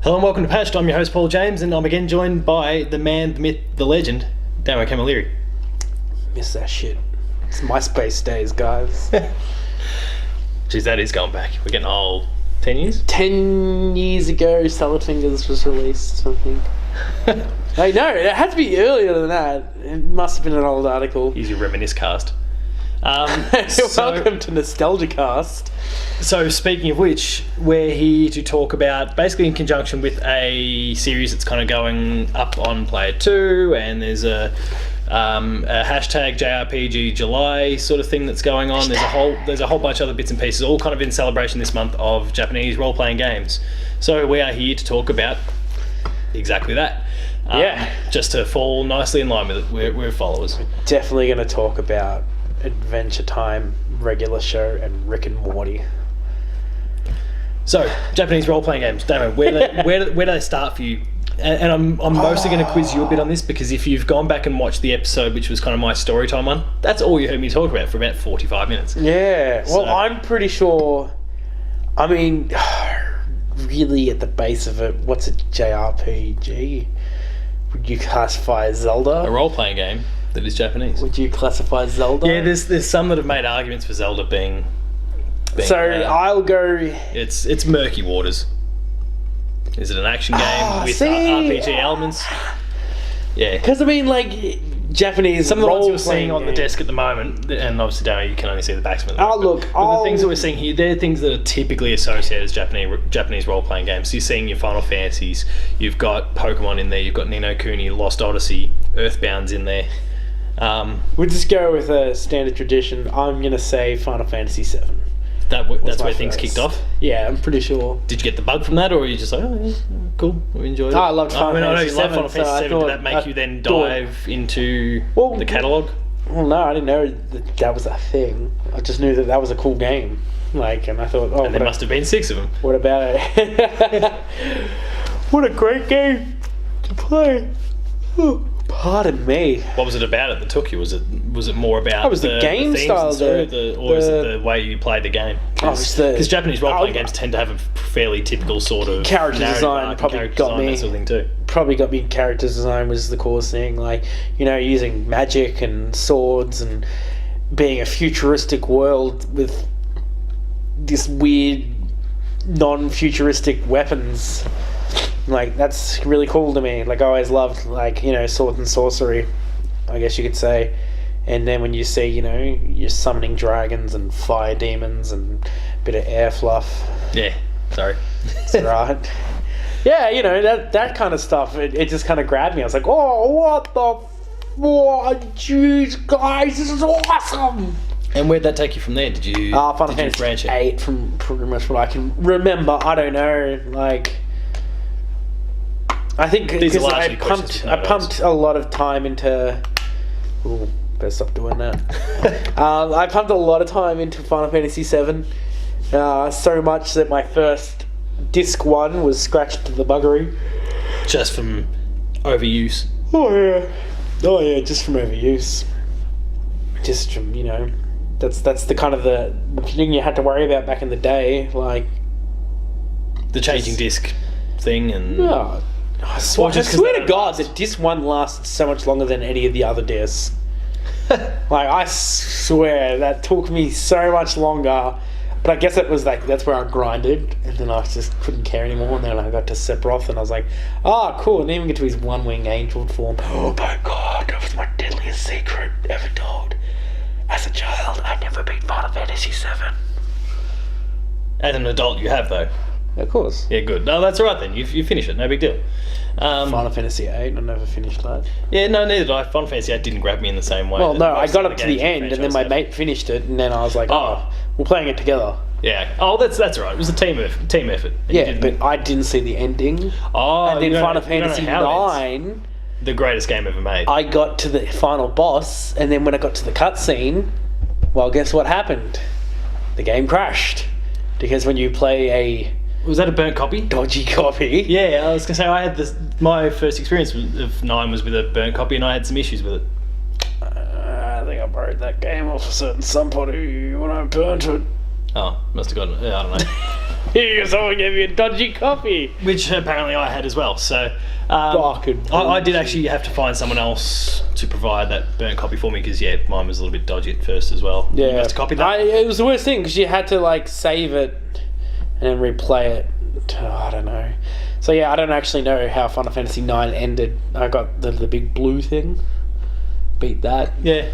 Hello and welcome to Patched. I'm your host Paul James, and I'm again joined by the man, the myth, the legend, Damo Camilleri. Miss that shit. It's MySpace days, guys. Jeez, that is going back. We're getting old. 10 years? 10 years ago, Solid Fingers was released, I think. Hey, no, it had to be earlier than that. It must have been an old article. Here's your reminisce cast. Welcome to Nostalgia Cast. So, speaking of which, we're here to talk about, basically in conjunction with a series that's kind of going up on Player 2, and there's a hashtag JRPG July sort of thing that's going on. There's a whole bunch of other bits and pieces, all kind of in celebration this month of Japanese role-playing games. So we are here to talk about exactly that. Just to fall nicely in line with it. We're followers. Definitely going to talk about Adventure Time, regular show, and Rick and Morty. So, Japanese role-playing games. Damo, where do they start for you? And I'm mostly going to quiz you a bit on this, because if you've gone back and watched the episode, which was kind of my story time one, that's all you heard me talk about for about 45 minutes. Yeah, well, I'm pretty sure, I mean, really at the base of it, what's a JRPG? Would you classify Zelda? A role-playing game that is Japanese. Would you classify Zelda? Yeah, there's some that have made arguments for Zelda being so I'll go... It's murky waters. Is it an action game with RPG elements? Yeah. Because, I mean, like, Japanese some of the ones you're seeing game on the desk at the moment, and obviously, Damo, you can only see the backs of it. But the things that we're seeing here, they're things that are typically associated as Japanese role-playing games. So you're seeing your Final Fantasies, you've got Pokemon in there, you've got Ni no Kuni, Lost Odyssey, Earthbound's in there. We'll just go with a standard tradition. I'm going to say Final Fantasy VII. That's where things kicked off? Yeah, I'm pretty sure. Did you get the bug from that, or were you just like, oh, yeah, cool, we enjoyed it? I loved Final Fantasy VII. I know you love Final Fantasy VII, did that make you then dive into the catalogue? Well, no, I didn't know that was a thing. I just knew that was a cool game. Like, and I thought, and there must have been 6 of them. What about it? What a great game to play. Ooh. Pardon me. What was it about it that took you? Was it more about the game style, or is it the way you played the game? Because Japanese role-playing games tend to have a fairly typical sort of character design. Probably got me. That sort of thing too. Probably got me. Character design was the coolest thing. Like, you know, using magic and swords and being a futuristic world with this weird non-futuristic weapons. Like, that's really cool to me. Like, I always loved, like, you know, sword and sorcery, I guess you could say. And then when you see, you know, you're summoning dragons and fire demons and a bit of air fluff. Yeah, sorry. It's right. Yeah, you know, that kind of stuff, it just kind of grabbed me. I was like, oh, what the fuck? Jeez, guys, this is awesome! And where'd that take you from there? Did you Final Fantasy VIII, from pretty much what I can remember. I don't know, like... I think because I pumped a lot of time into... Ooh, better stop doing that. I pumped a lot of time into Final Fantasy VII. So much that my first disc 1 was scratched to the buggery. Just from overuse? Oh yeah, just from overuse. Just from, you know... That's the kind of the thing you had to worry about back in the day, like... The changing disc thing and... Yeah. I swear to God that disc 1 lasted so much longer than any of the other discs. Like, I swear that took me so much longer. But I guess it was like, that's where I grinded, and then I just couldn't care anymore, and then I got to Sephiroth, and I was like, cool, and then even get to his one-winged angel form. Oh my God, that was my deadliest secret ever told. As a child, I never beat Final Fantasy VII. As an adult, you have, though. Of course. Yeah, good. No, that's all right then. You finish it. No big deal. Final Fantasy VIII, I never finished that. Yeah, no, neither did I. Final Fantasy VIII didn't grab me in the same way. Well, no, I got up to the end, and then my mate finished it, and then I was like, we're playing it together. Yeah. Oh, that's all right. It was a team effort. Yeah, but I didn't see the ending. Oh, and then Final Fantasy IX... The greatest game ever made. I got to the final boss, and then when I got to the cutscene, well, guess what happened? The game crashed. Because when you play a... Was that a burnt copy? Dodgy copy. Yeah, I was going to say, I had this... My first experience of 9 was with a burnt copy, and I had some issues with it. I think I borrowed that game off a certain somebody when I burnt it. Oh, must have gotten... I don't know. Someone gave me a dodgy copy. Which apparently I had as well. So Fucking I did actually have to find someone else to provide that burnt copy for me because mine was a little bit dodgy at first as well. Yeah, you must have copied that. It was the worst thing because you had to like save it and then replay it. I don't know. So yeah, I don't actually know how Final Fantasy IX ended. I got the big blue thing. Beat that. Yeah.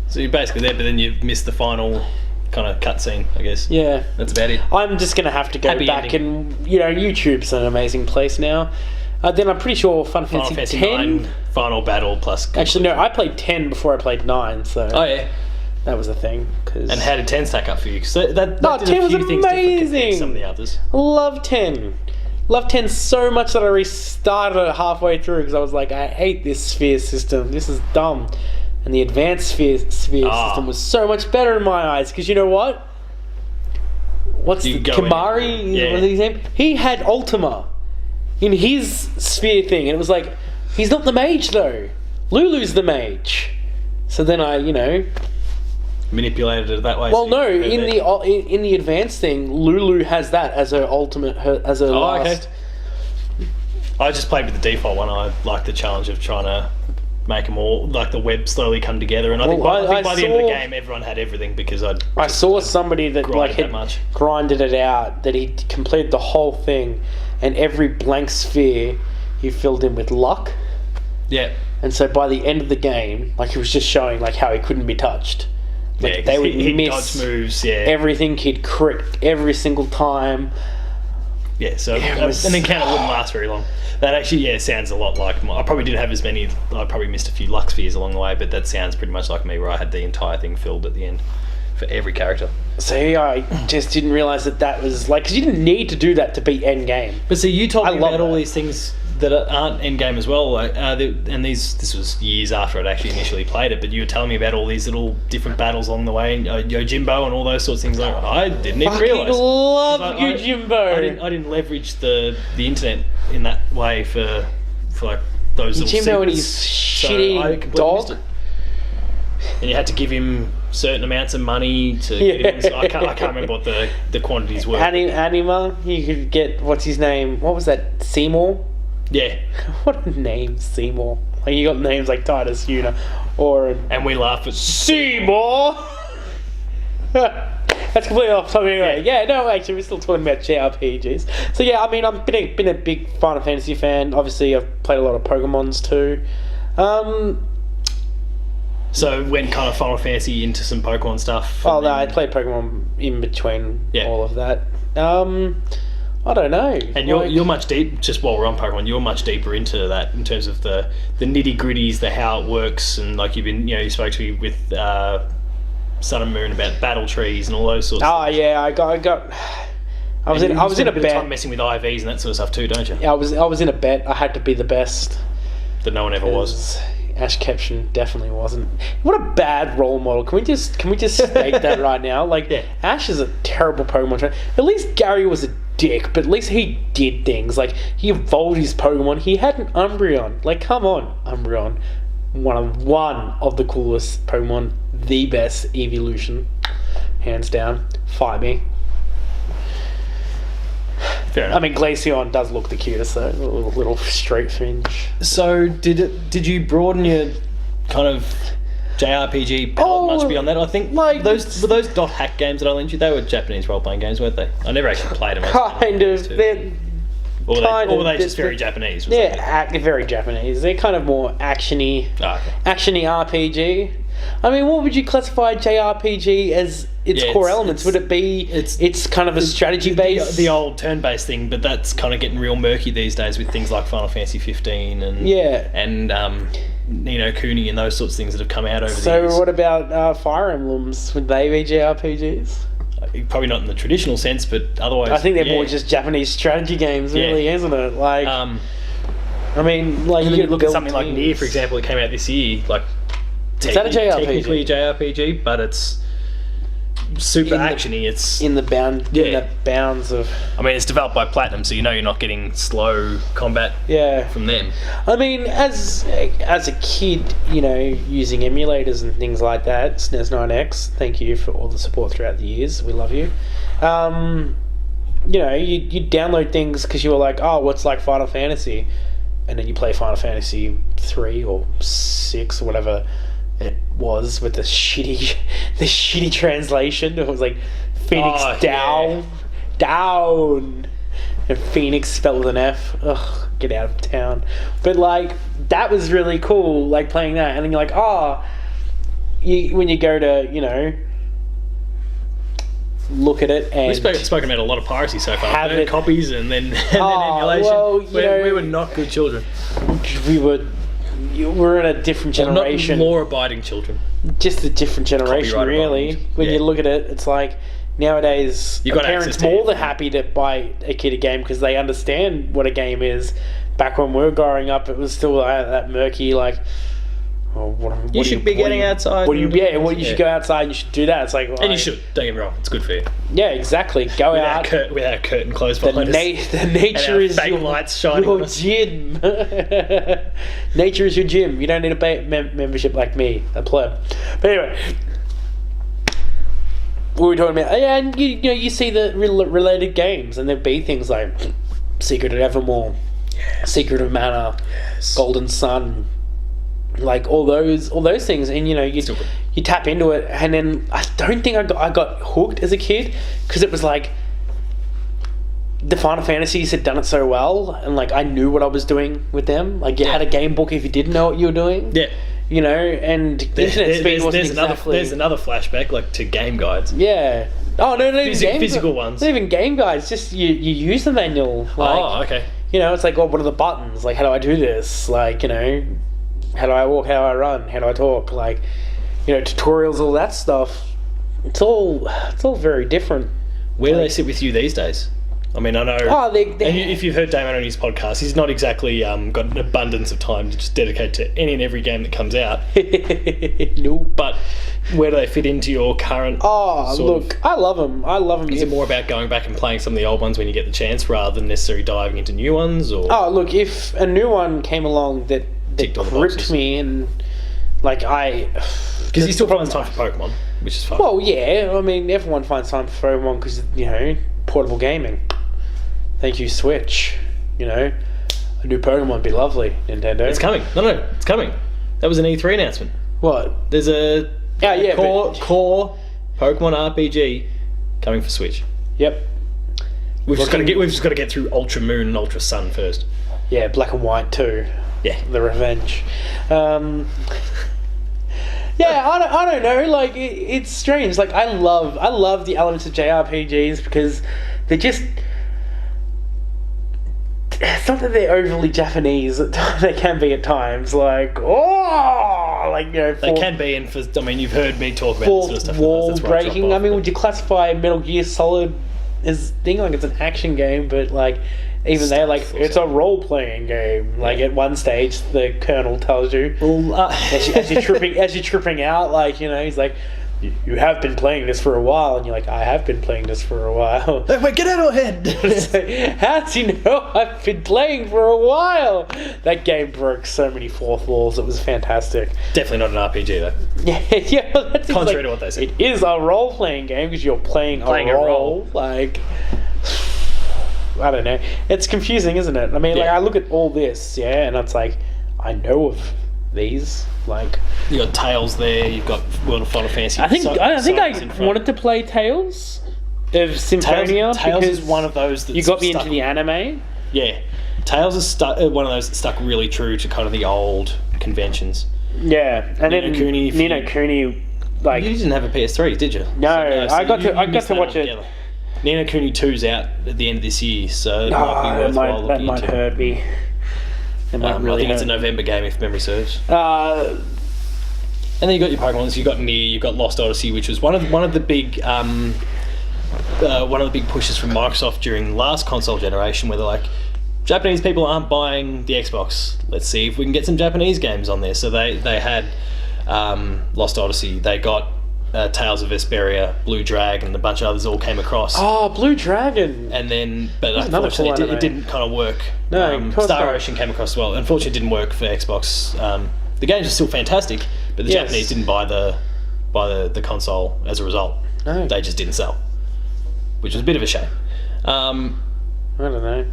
So you're basically there, but then you missed the final kind of cutscene, I guess. Yeah. That's about it. I'm just going to have to go Happy back ending. and, YouTube's an amazing place now. Then I'm pretty sure Final Fantasy 10... 9 final battle plus... Actually, no, I played 10 before I played 9, so... Oh, yeah. That was a thing. And how did 10 stack up for you? Because that did 10 a few was things different compared to amazing. some of the others. Love 10. Love 10 so much that I restarted it halfway through because I was like, I hate this sphere system. This is dumb. And the advanced sphere system was so much better in my eyes because you know what? What's the Kimari? Yeah. What's his name? He had Ultima in his sphere thing, and it was like, he's not the mage though. Lulu's the mage. So then I, manipulated it that way. well, so no, in the advanced thing, Lulu has that as her ultimate, as her last. Okay. I just played with the default one. I liked the challenge of trying to make them all, like the web slowly come together. And I think by the end of the game, everyone had everything because I saw somebody that had grinded it out, that he completed the whole thing, and every blank sphere he filled in with luck. Yeah. And so by the end of the game, like he was just showing like how he couldn't be touched. Like they would he'd miss dodge moves, everything. He'd crit every single time. Yeah, so an encounter wouldn't last very long. That actually, sounds a lot like I probably didn't have as many. I probably missed a few luck spheres along the way, but that sounds pretty much like me, where I had the entire thing filled at the end for every character. So I just didn't realise that was like, because you didn't need to do that to beat end game. But see, you told me about all these things that aren't end game as well, and this was years after I'd actually initially played it. But you were telling me about all these little different battles along the way, Yojimbo and all those sorts of things. Like I didn't even realise. I love Yojimbo. I didn't leverage the internet in that way for like those little secrets. Yojimbo and his shitty dog. And you had to give him certain amounts of money to get him. So I can't remember what the quantities were. Anima, you could get, what's his name? What was that? Seymour? Yeah. What a name, Seymour. Like you got names like Titus Una and we laugh at Seymour. That's completely off topic anyway. Yeah, no, actually, we're still talking about JRPGs. So yeah, I mean, I've been a big Final Fantasy fan. Obviously, I've played a lot of Pokemons too. So went kind of Final Fantasy into some Pokemon stuff. Oh no, I played Pokemon in between all of that. I don't know. And you're much deep. Just while we're on Pokemon, you're much deeper into that in terms of the nitty gritties, the how it works, and like you've been, you spoke to me with Sun and Moon about battle trees and all those sorts. Oh yeah, I was in a bit bet. of time messing with IVs and that sort of stuff too, don't you? Yeah, I was in a bet. I had to be the best. That no one ever was. Ash Ketchum definitely wasn't. What a bad role model. Can we just state that right now? Like, Ash is a terrible Pokemon trainer. At least Gary was a dick, but at least he did things. Like, he evolved his Pokemon. He had an Umbreon. Like, come on, Umbreon. One of the coolest Pokemon. The best evolution. Hands down. Fight me. Fair enough. I mean, Glaceon does look the cutest, though. A little straight fringe. So, did you broaden your kind of JRPG palette much beyond that? I think like those dot hack games that I lent you, they were Japanese role playing games, weren't they? I never actually played them. Kind of. Or were they just very Japanese? They're very Japanese. They're kind of more actiony RPG. I mean, what would you classify JRPG as its core elements? Would it be it's kind of a strategy based, the old turn based thing, but that's kind of getting real murky these days with things like Final Fantasy 15 and Ni no Kuni and those sorts of things that have come out over the years. So what about Fire Emblems? Would they be JRPGs? Probably not in the traditional sense, but otherwise I think they're more just Japanese strategy games, really, isn't it? Like, I mean, like you look at something like Nier, for example, that came out this year. Like, is that a JRPG? Technically a JRPG, but it's super actiony. It's in the bounds of. I mean, it's developed by Platinum, so you're not getting slow combat. From them. I mean, as a kid, using emulators and things like that, SNES 9X. Thank you for all the support throughout the years. We love you. you know, you download things because you were like, oh, what's like Final Fantasy? And then you play Final Fantasy 3 or 6 or whatever it was with the shitty translation. It was like Phoenix down. And Phoenix spelled with an F. Ugh, get out of town. But like, that was really cool, like playing that. And then you're like, when you go to, you know, look at it and... We've spoken about a lot of piracy so far. Copies and then emulation. Well, we were not good children. We're in a different generation. Not law-abiding children. Just a different generation, really. When you look at it, it's like... Nowadays, parents more than happy to buy a kid a game because they understand what a game is. Back when we were growing up, it was still that murky, like, you should be getting outside. You should go outside. You should do that. It's like, and you should. Don't get me wrong. It's good for you. Yeah, exactly. Go out with our curtain closed behind us. The nature is fake lights shining your gym. Nature is your gym. You don't need a membership like me, a pleb. But anyway. What were we talking about? Yeah, and you see the related games, and there'd be things like Secret of Evermore, Secret of Mana, Golden Sun, like all those things, and you tap into it, and then I don't think I got hooked as a kid because it was like the Final Fantasies had done it so well, and like I knew what I was doing with them. Like you had a game book if you didn't know what you were doing. Yeah. You know, and internet speed wasn't exactly... There's another flashback, like, to game guides. Yeah. Oh, no, physical ones. Not even game guides, just you use the manual. Like, okay. You know, it's like, what are the buttons? Like, how do I do this? Like, you know, how do I walk? How do I run? How do I talk? Like, you know, tutorials, all that stuff. It's all very different. Where do they sit with you these days? I mean, I know... if you've heard Damo on his podcast, he's not exactly got an abundance of time to just dedicate to any and every game that comes out. No. But where do they fit into your current... I love them. Is it more about going back and playing some of the old ones when you get the chance rather than necessarily diving into new ones? Or if a new one came along that gripped me and... Like, because he still finds time for Pokemon, which is fun. Well, yeah. I mean, everyone finds time for Pokemon because, you know, portable gaming. Thank you, Switch. You know, a new Pokemon would be lovely, Nintendo. It's coming. No, it's coming. That was an E3 announcement. What? There's a core Pokemon RPG coming for Switch. Yep. We've just got to get through Ultra Moon and Ultra Sun first. Yeah, Black and White too. Yeah, the revenge. Yeah, I don't know. Like it's strange. Like I love the elements of JRPGs because they're just. It's not that they're overly Japanese. They can be at times. Like they can be. And I mean, you've heard me talk about this sort of stuff. Wall breaking. I mean, would you classify Metal Gear Solid as being like it's an action game, but like. Even they're like, it's a role-playing game. Like at one stage, the colonel tells you, as you're tripping out, like he's like, you have been playing this for a while, and you're like, I have been playing this for a while. Wait, get out of our head! Like, how do you know I've been playing for a while? That game broke so many fourth walls. It was fantastic. Definitely not an RPG though. Yeah. That's contrary to what they said. It is a role-playing game because you're playing a role. Like. I don't know. It's confusing, isn't it? I mean, like I look at all this, and it's like I know of these. Like you got Tales there. You've got World of Final Fantasy. I think I wanted to play Tales of Symphonia. Tales is one of those that you got me into the anime. Yeah, Tales is one of those that stuck really true to kind of the old conventions. Yeah, and Ni no Kuni. Like you didn't have a PS3, did you? No, so I got to watch it. Together. Ni no Kuni 2's out at the end of this year, so it might be worthwhile looking into. That might hurt me. I think it's a November game if memory serves. And then you got your Pokemon. You got Nier. You got Lost Odyssey, which was one of the big pushes from Microsoft during the last console generation, where they're like, Japanese people aren't buying the Xbox. Let's see if we can get some Japanese games on there. So they had Lost Odyssey. They got Tales of Vesperia, Blue Dragon, and a bunch of others all came across. Oh, Blue Dragon! And then, but unfortunately, it didn't kind of work. No, Star Ocean came across as well. Unfortunately, it didn't work for Xbox. The games are still fantastic, but the Japanese didn't buy the console as a result. No. They just didn't sell, which was a bit of a shame. Um, I don't know.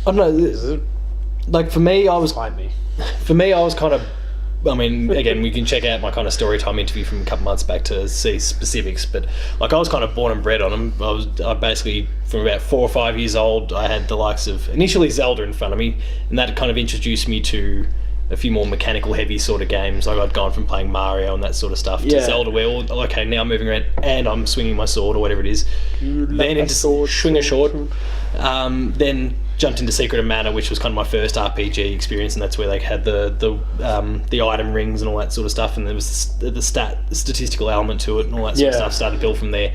I don't know. Like for me, I was Find me. kind of. I mean, again, we can check out my kind of story time interview from a couple months back to see specifics. But like, I was kind of born and bred on them. I basically from about 4 or 5 years old, I had the likes of initially Zelda in front of me, and that kind of introduced me to a few more mechanical heavy sort of games. Like I'd gone from playing Mario and that sort of stuff to Zelda, where okay, now I'm moving around and I'm swinging my sword or whatever it is. Then into swing a sword. Then jumped into Secret of Mana, which was kind of my first RPG experience, and that's where they had the item rings and all that sort of stuff, and there was the statistical element to it and all that sort of stuff. Started to build from there.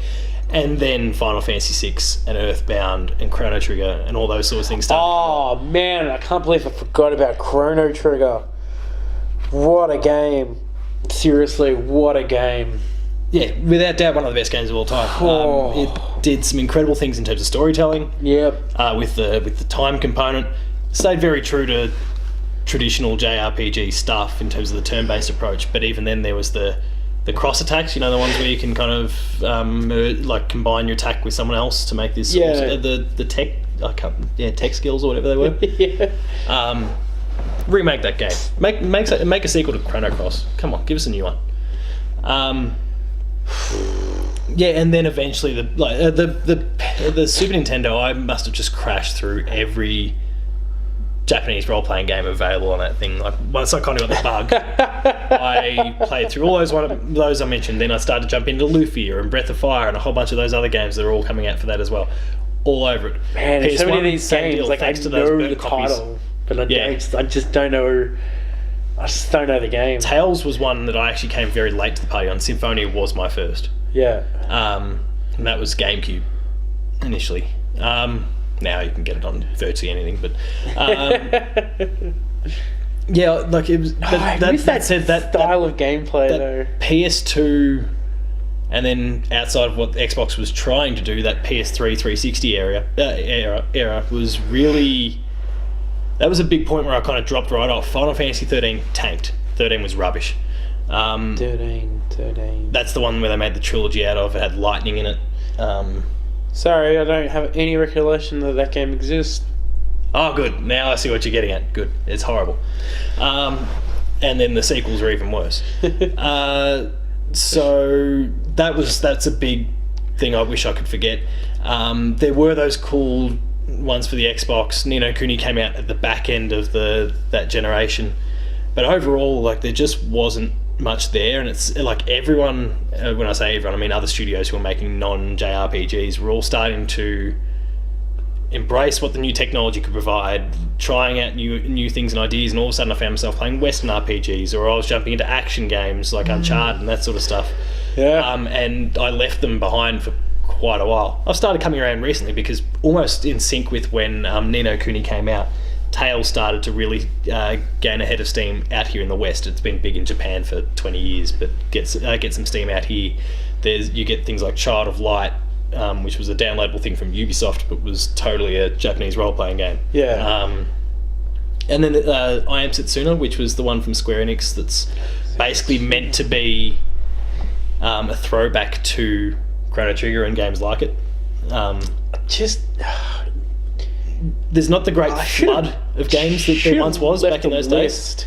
And then Final Fantasy VI and Earthbound and Chrono Trigger and all those sorts of things started. Oh man, I can't believe I forgot about Chrono Trigger. What a game. Seriously, what a game. Yeah, without doubt one of the best games of all time. It did some incredible things in terms of storytelling. Yep. With the time component. Stayed very true to traditional JRPG stuff in terms of the turn-based approach, but even then there was the cross attacks, the ones where you can kind of combine your attack with someone else to make this the tech skills or whatever they were. Remake that game. Make a sequel to Chrono Cross. Come on, give us a new one. And then eventually the Super Nintendo, I must have just crashed through every Japanese role-playing game available on that thing. Like once I kind of got the bug, I played through all those I mentioned. Then I started to jump into Lufia and Breath of Fire and a whole bunch of those other games that are all coming out for that as well. All over it. Man, there's so many of these games. Deal, like I know the title, but I just don't know. I just don't know the game. Tales was one that I actually came very late to the party on. Symphonia was my first. Yeah. And that was GameCube initially. Now you can get it on virtually anything, but like it was. That said, that style of gameplay though. PS2, and then outside of what Xbox was trying to do, that PS3 360 era was really. That was a big point where I kind of dropped right off. Final Fantasy 13 tanked. 13 was rubbish. 13. That's the one where they made the trilogy out of. It had lightning in it. Sorry, I don't have any recollection that game exists. Oh, good. Now I see what you're getting at. Good. It's horrible. And then the sequels are even worse. So that's a big thing I wish I could forget. There were those cool ones for the Xbox. Ni no Kuni came out at the back end of that generation. But overall, like, there just wasn't much there, and it's like everyone, when I say everyone, I mean other studios who are making non-JRPGs, were all starting to embrace what the new technology could provide, trying out new things and ideas, and all of a sudden I found myself playing Western RPGs, or I was jumping into action games like Uncharted and that sort of stuff. And I left them behind for quite a while. I've started coming around recently because almost in sync with when Ni no Kuni came out, Tales started to really gain a head of steam out here in the West. It's been big in Japan for 20 years, but get some steam out here. You get things like Child of Light, which was a downloadable thing from Ubisoft, but was totally a Japanese role-playing game. And then I Am Setsuna, which was the one from Square Enix that's basically meant to be a throwback to Chrono Trigger and games like it. There's not the great flood of games that there once was back in those days.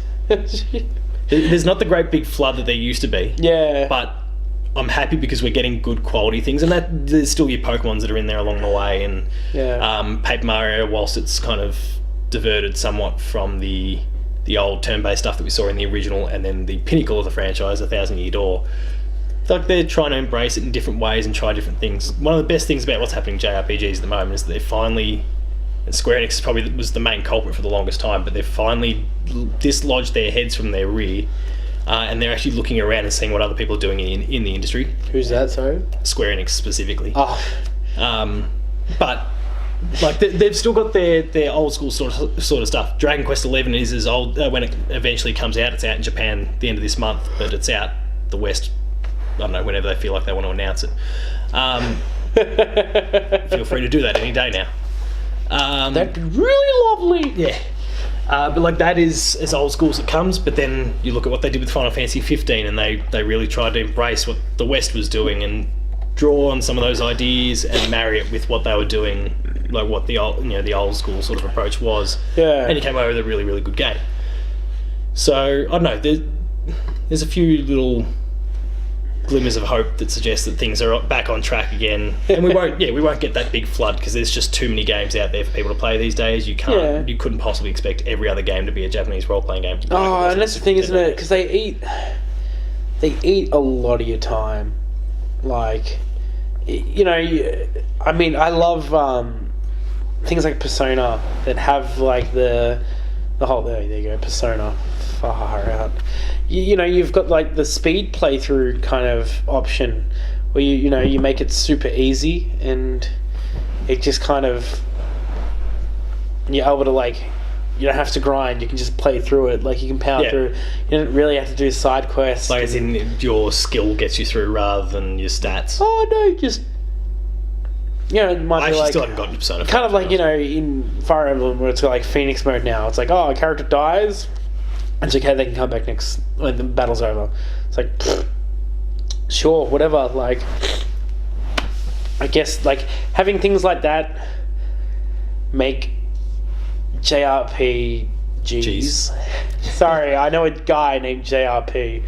There's not the great big flood that there used to be. Yeah. But I'm happy because we're getting good quality things, and that there's still your Pokemons that are in there along the way, and Paper Mario, whilst it's kind of diverted somewhat from the old turn-based stuff that we saw in the original, and then the pinnacle of the franchise, A Thousand Year Door. It's like they're trying to embrace it in different ways and try different things. One of the best things about what's happening in JRPGs at the moment is that they're finally, and Square Enix probably was the main culprit for the longest time, but they've finally dislodged their heads from their rear, and they're actually looking around and seeing what other people are doing in the industry. Who's that, sorry? Square Enix specifically. Oh. But like they've still got their old school sort of stuff. Dragon Quest XI is as old when it eventually comes out. It's out in Japan at the end of this month, but it's out the West, I don't know, whenever they feel like they want to announce it. Feel free to do that any day now. That'd be really lovely. Yeah. But like that is as old school as it comes, but then you look at what they did with Final Fantasy 15, and they really tried to embrace what the West was doing and draw on some of those ideas and marry it with what they were doing like what the old school sort of approach was. Yeah. And you came away with a really, really good game. So I don't know. There's a few little glimmers of hope that suggest that things are back on track again, and we won't get that big flood because there's just too many games out there for people to play these days. You couldn't possibly expect every other game to be a Japanese role-playing game. Oh, and that's the thing, isn't it? Because they eat a lot of your time. Like, I mean, I love things like Persona that have like the whole there you go, Persona. Far out. You've got like the speed playthrough kind of option where you make it super easy, and it just kind of, you're able to, like, you don't have to grind, you can just play through it, like you can power through. You don't really have to do side quests. Like, as in your skill gets you through rather than your stats. Oh no, just it might be like, still haven't gotten to Persona 5. Kind of like, in Fire Emblem where it's got like Phoenix mode now. It's like, oh, a character dies, it's okay, they can come back next when the battle's over. It's like, sure, whatever. Like, I guess like having things like that make JRPGs. Sorry, I know a guy named JRP.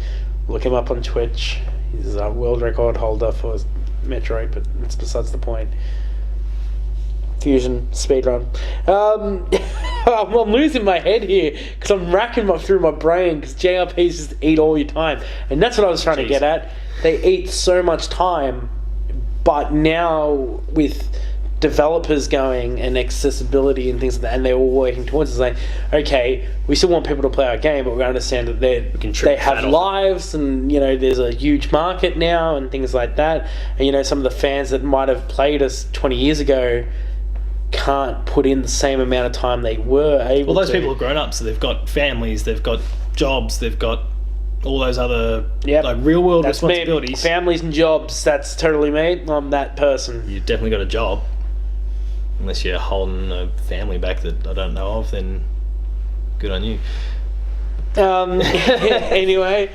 Look him up on Twitch. He's a world record holder for Metroid, but that's besides the point. Fusion speedrun. I'm losing my head here because I'm racking through my brain because JRPGs just eat all your time, and that's what I was trying to get at. They eat so much time, but now with developers going and accessibility and things like that, and they're all working towards it, it's like, okay, we still want people to play our game, but we understand that they have lives, and there's a huge market now and things like that, and some of the fans that might have played us 20 years ago can't put in the same amount of time they were able to. Well, those people have grown up, so they've got families, they've got jobs, they've got all those other like real world responsibilities. Me. Families and jobs, that's totally me. I'm that person. You've definitely got a job. Unless you're holding a family back that I don't know of, then good on you. Anyway.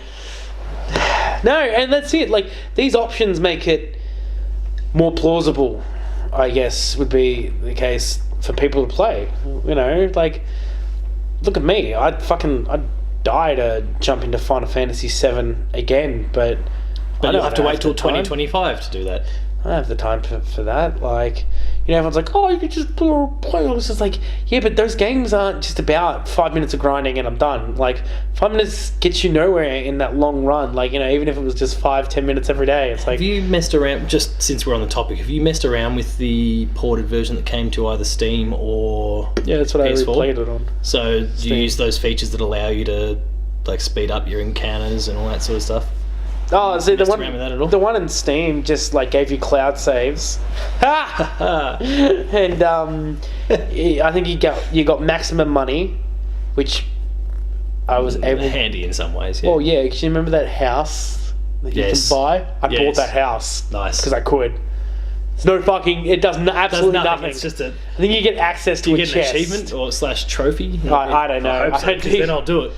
No, and that's it. Like, these options make it more plausible, I guess, would be the case for people to play. Like, look at me. I'd die to jump into Final Fantasy VII again, but you have to wait till 2025 to do that. I don't have the time for that. Like, everyone's like, oh, you could just play. It's just like, yeah, but those games aren't just about 5 minutes of grinding and I'm done. Like, 5 minutes gets you nowhere in that long run. Like, even if it was just 5-10 minutes every day, it's like... Have you messed around, just since we're on the topic, have you messed around with the ported version that came to either Steam or Yeah, that's what PS4? I played it on. So do you use those features that allow you to, like, speed up your encounters and all that sort of stuff? Oh, see, the one in Steam just like gave you cloud saves, and I think you got maximum money, which I was able. Handy in some ways. Yeah. Well, yeah, because you remember that house that you could buy. I bought that house. Nice. Because I could. It's no fucking. It does absolutely nothing. It's just I think you get access to a chest. Do you get an achievement or / trophy? I don't know. I hope so, 'cause then I'll do it.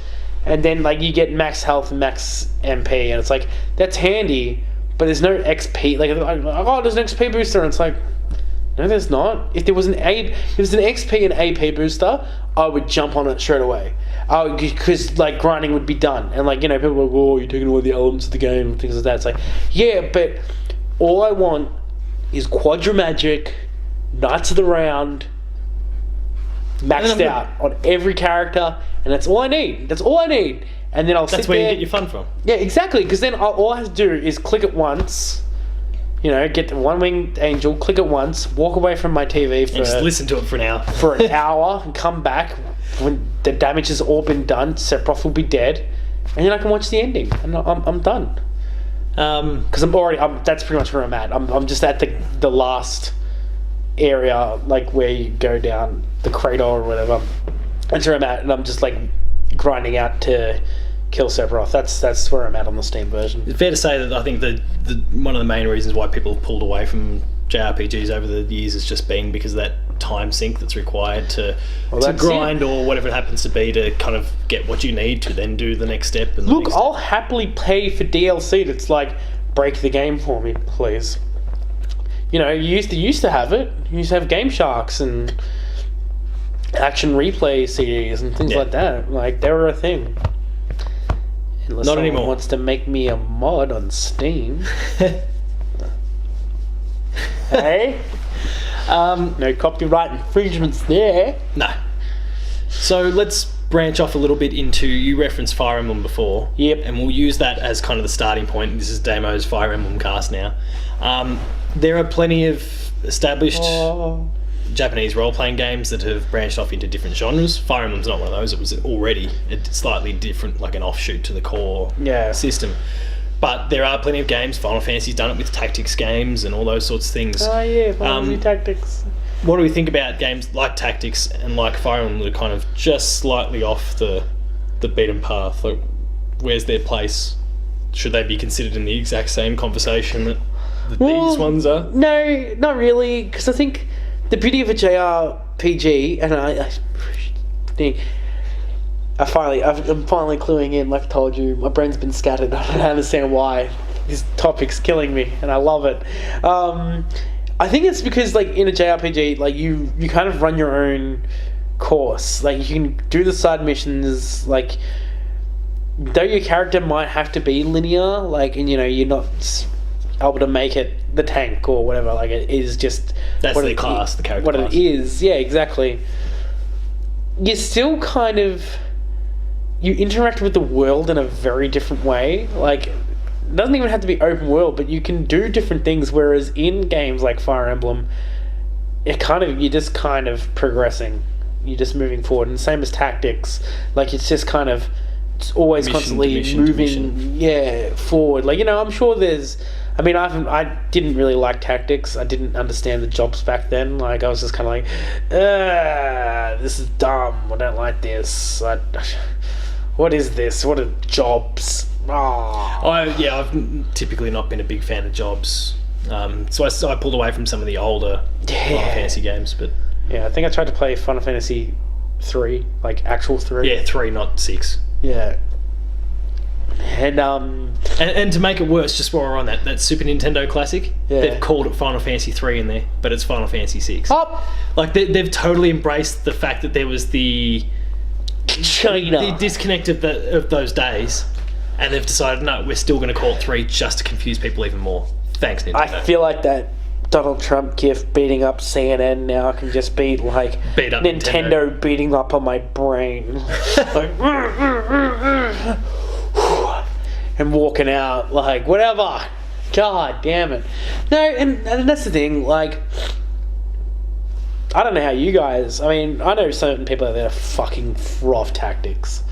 And then, like, you get max health and max MP, and it's like, that's handy, but there's no XP. Like, oh, there's an XP booster, and it's like, no, there's not. If there was an XP and AP booster, I would jump on it straight away. Because, like, grinding would be done. And, like, people are like, oh, you're taking away the elements of the game and things like that. It's like, yeah, but all I want is Quadra Magic, Knights of the Round, maxed out on every character, and that's all I need. That's all I need. And then That's where you get your fun from. Yeah, exactly. Because then all I have to do is click it once. Get the one-winged angel, click it once, walk away from my TV for... And just listen to it for an hour. For an hour, and come back when the damage has all been done, Sephiroth will be dead, and then I can watch the ending, and I'm done. Because that's pretty much where I'm at. I'm just at the last area, like where you go down the cradle or whatever. That's where I'm at, and I'm just like grinding out to kill Sephiroth. That's where I'm at on the Steam version. It's fair to say that I think the one of the main reasons why people have pulled away from JRPGs over the years has just been because of that time sink that's required to grind or whatever it happens to be to kind of get what you need to then do the next step. And look, I'll happily pay for DLC that's like, break the game for me, please. you know, you used to have it. You used to have Game Sharks and action replay CDs and things like that. Like, they were a thing. Unless Not someone anymore. wants to make me a mod on Steam. Hey? No copyright infringements there. No. So let's branch off a little bit into, you referenced Fire Emblem before. Yep. And we'll use that as kind of the starting point. This is Damo's Fire Emblem cast now. There are plenty of established Japanese role-playing games that have branched off into different genres. Fire Emblem's not one of those. It was already a slightly different, like an offshoot to the core system. But there are plenty of games. Final Fantasy's done it with tactics games and all those sorts of things. Oh yeah, Fantasy Tactics. What do we think about games like Tactics and like Fire Emblem that are kind of just slightly off the beaten path? Like, where's their place? Should they be considered in the exact same conversation that these ones are? No, not really, because I think the beauty of a JRPG, and I think I'm finally cluing in. Like I told you, my brain's been scattered. I don't understand why. This topic's killing me, and I love it. I think it's because, like, in a JRPG, like, you kind of run your own course. Like, you can do the side missions, like, though your character might have to be linear, like, and, you know, you're not able to make it the tank or whatever, like, it is just... That's the class, the character class. What it is, yeah, exactly. You still kind of... You interact with the world in a very different way, like... It doesn't even have to be open world, but you can do different things, whereas in games like Fire Emblem, you're just kind of progressing. You're just moving forward. And same as Tactics. Like, it's just kind of... It's always constantly moving forward. Like, you know, I'm sure there's... I mean, I didn't really like Tactics. I didn't understand the jobs back then. Like, I was just kind of like, this is dumb. I don't like this. What is this? What are jobs? I've typically not been a big fan of jobs, so I pulled away from some of the older Final Fantasy games. But I think I tried to play Final Fantasy 3, like actual 3. Yeah, 3, not 6. Yeah. And to make it worse, just while we're on that Super Nintendo classic, they've called it Final Fantasy 3 in there, but it's Final Fantasy 6. Like, they've totally embraced the fact that there was the disconnect of those days. And they've decided, no, we're still going to call it 3 just to confuse people even more. Thanks, Nintendo. I feel like that Donald Trump gif beating up CNN now can just be like beat up Nintendo beating up on my brain. Like, and walking out, like, whatever. God damn it. No, and that's the thing, like... I don't know how you guys... I mean, I know certain people out there fucking froth Tactics.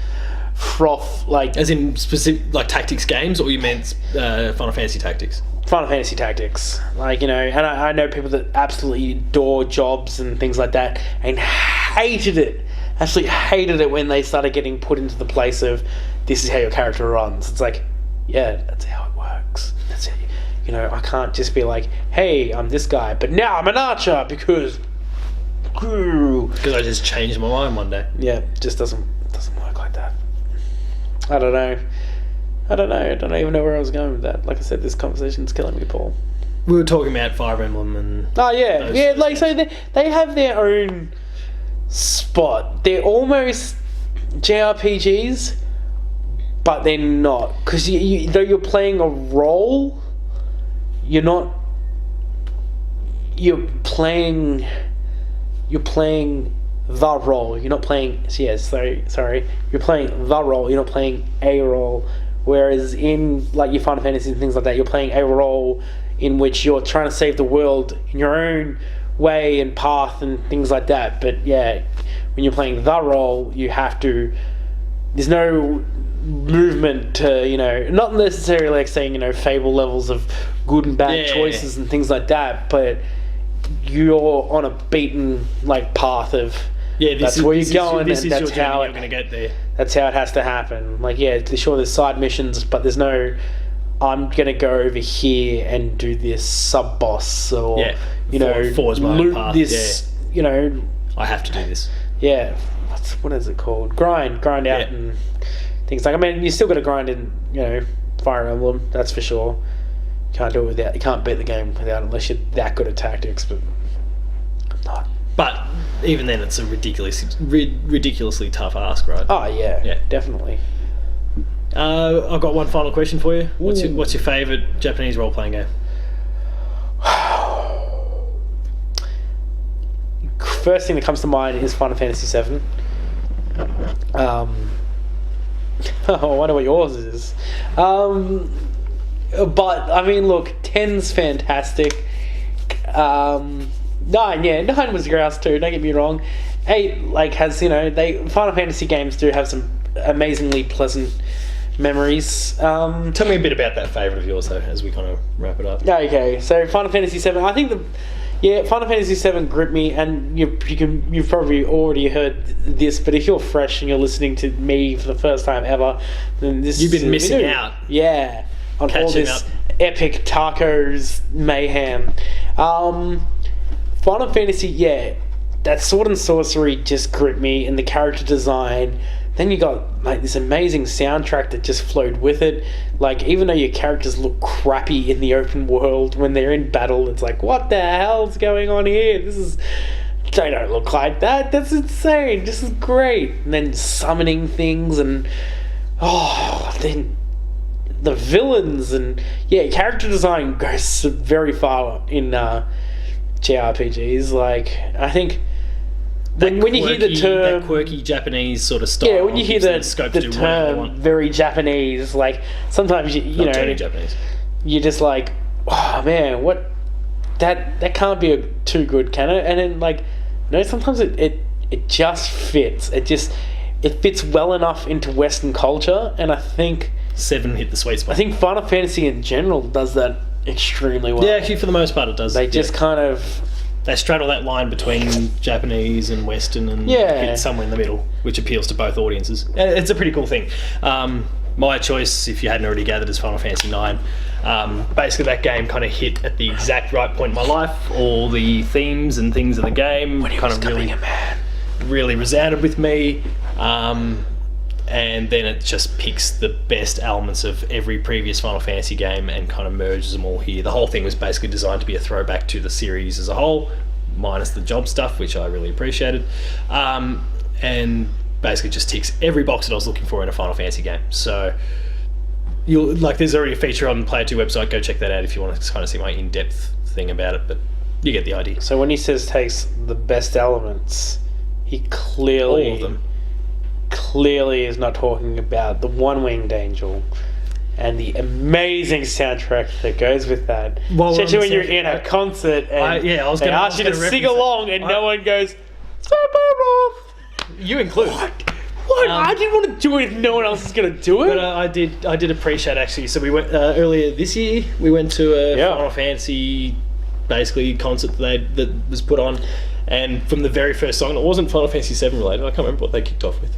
Like, as in specific, like, Tactics games, or you meant Final Fantasy Tactics? Final Fantasy Tactics, like, you know, and I know people that absolutely adore jobs and things like that, and absolutely hated it when they started getting put into the place of, this is how your character runs. It's like, yeah, that's how it works. That's how you know, I can't just be like, hey, I'm this guy, but now I'm an archer because I just changed my mind one day. Yeah, it just doesn't work like that. I don't know. I don't even know where I was going with that. Like I said, this conversation's killing me, Paul. We were talking about Fire Emblem and... Oh, yeah. Like, so they have their own spot. They're almost JRPGs, but they're not. Because though you're playing a role, you're not... You're playing the role. You're not playing... Sorry. You're playing the role. You're not playing a role. Whereas in, like, your Final Fantasy and things like that, you're playing a role in which you're trying to save the world in your own way and path and things like that. But, yeah, when you're playing the role, you have to... There's no movement to, you know... Not necessarily, like, saying, you know, Fable levels of good and bad choices and things like that, but... You're on a beaten, like, path of that's where you're going, and that's how you're going to get there. That's how it has to happen. Like, yeah, sure, there's side missions, but there's no I'm going to go over here and do this sub boss or loot this. You know, I have to do this. Yeah, what is it called? Grind out and things like. I mean, you still got to grind in, you know, Fire Emblem. That's for sure. Can't do it without. You can't beat the game without, unless you're that good at tactics. But I'm not. But even then, it's a ridiculously tough ask, right? Oh yeah, Yeah. definitely. I've got one final question for you. What's your favourite Japanese role-playing game? First thing that comes to mind is Final Fantasy VII. I wonder what yours is. But I mean, look, 10's fantastic. 9 was grouse too. Don't get me wrong. 8 has Final Fantasy games do have some amazingly pleasant memories. Tell me a bit about that favourite of yours, though, as we kind of wrap it up. Okay, so Final Fantasy VII. I think Final Fantasy VII gripped me, and you've probably already heard this, but if you're fresh and you're listening to me for the first time ever, then you've been missing out. Yeah, on Catching all this epic tacos mayhem. Final Fantasy, that sword and sorcery just gripped me, and the character design. Then you got this amazing soundtrack that just flowed with it. Even though your characters look crappy in the open world, when they're in battle, it's like, what the hell's going on here? They don't look like that. That's insane. This is great. And then summoning things, and then the villains, and character design goes very far in JRPGs. I think. When you hear the term, that quirky Japanese sort of style, when you hear the term very Japanese, sometimes you know, Japanese, you're just like, oh man, what? That can't be too good, can it? And then no, sometimes it just fits. It fits well enough into Western culture, and I think 7 hit the sweet spot. I think Final Fantasy in general does that extremely well. Yeah, actually, for the most part, it does. They just kind of. They straddle that line between Japanese and Western, and hit somewhere in the middle, which appeals to both audiences. It's a pretty cool thing. My choice, if you hadn't already gathered, is Final Fantasy IX. Basically, that game kind of hit at the exact right point in my life. All the themes and things of the game really resounded with me. And then it just picks the best elements of every previous Final Fantasy game and kind of merges them all here. The whole thing was basically designed to be a throwback to the series as a whole, minus the job stuff, which I really appreciated. And basically just ticks every box that I was looking for in a Final Fantasy game. So there's already a feature on the Player 2 website. Go check that out if you want to kind of see my in-depth thing about it, but you get the idea. So when he says takes the best elements, he clearly... all of them. Clearly is not talking about the One-Winged Angel and the amazing soundtrack that goes with that. Especially when you're in a concert and they ask you to sing along and no one goes, you include. What? I didn't want to do it if no one else is going to do it. But I did appreciate, actually. So we went earlier this year. We went to a Final Fantasy basically concert that was put on, and from the very first song, it wasn't Final Fantasy VII related. I can't remember what they kicked off with.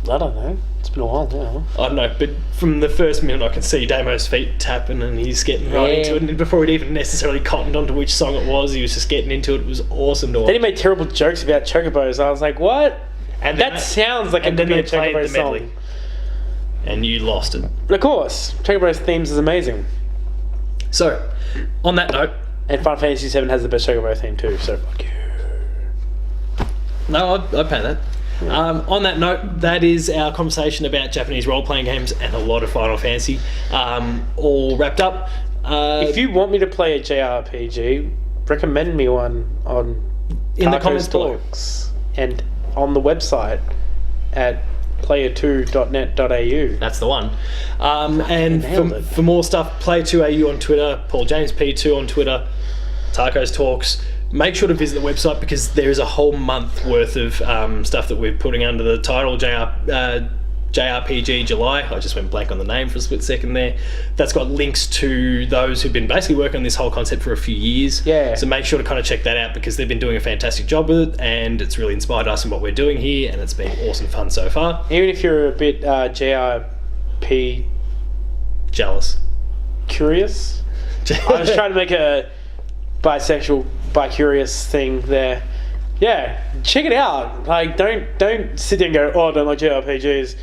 I don't know. It's been a while now. I don't know, but from the first minute I can see Damo's feet tapping and he's getting right into it, and before he'd even necessarily cottoned onto which song it was, he was just getting into it. It was awesome to watch. Then he made terrible jokes about chocobos. I was like, what? And that sounds like it could be a chocobo song. And you lost it. But of course, Chocobo's themes is amazing. So, on that note... And Final Fantasy VII has the best Chocobo theme too, so fuck you. No, I pay that. On that note, that is our conversation about Japanese role-playing games and a lot of Final Fantasy, all wrapped up. If you want me to play a JRPG, recommend me one on in the comments Talks and on the website at player2.net.au. That's the one. And for more stuff, Player2AU on Twitter, Paul James P2 on Twitter, Tacos Talks. Make sure to visit the website because there is a whole month worth of stuff that we're putting under the title JRPG July. I just went blank on the name for a split second there. That's got links to those who've been basically working on this whole concept for a few years. Yeah. So make sure to kind of check that out because they've been doing a fantastic job with it, and it's really inspired us in what we're doing here, and it's been awesome fun so far. Even if you're a bit JRP jealous, curious. I was trying to make a bisexual, bi-curious thing there. Yeah, check it out. Like, don't sit there and go, oh, I don't like JRPGs.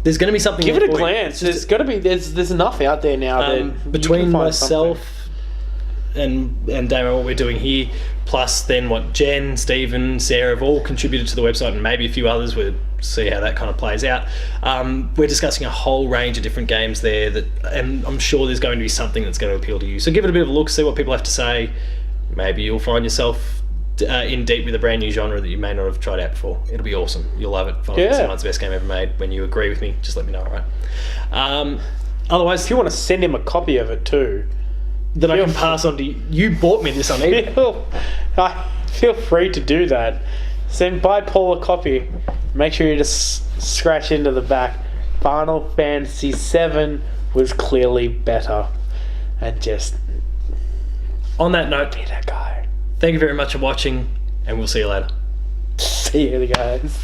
there's going to be something. Give there it a for you. glance. There's got to be. There's enough out there now that you between can find myself and Damo, what we're doing here, plus then what Jen, Stephen, Sarah have all contributed to the website, and maybe a few others. We'll see how that kind of plays out. We're discussing a whole range of different games there, and I'm sure there's going to be something that's going to appeal to you. So give it a bit of a look, see what people have to say. Maybe you'll find yourself in deep with a brand new genre that you may not have tried out before. It'll be awesome. You'll love it. Final Fantasy IX's the best game ever made. When you agree with me, just let me know, alright? Otherwise, if you want to send him a copy of it too, that I can pass on to you. You bought me this on eBay. Feel free to do that. Buy Paul a copy. Make sure you just scratch into the back. Final Fantasy VII was clearly better. And just... on that note, be that guy. Thank you very much for watching, and we'll see you later. See you guys.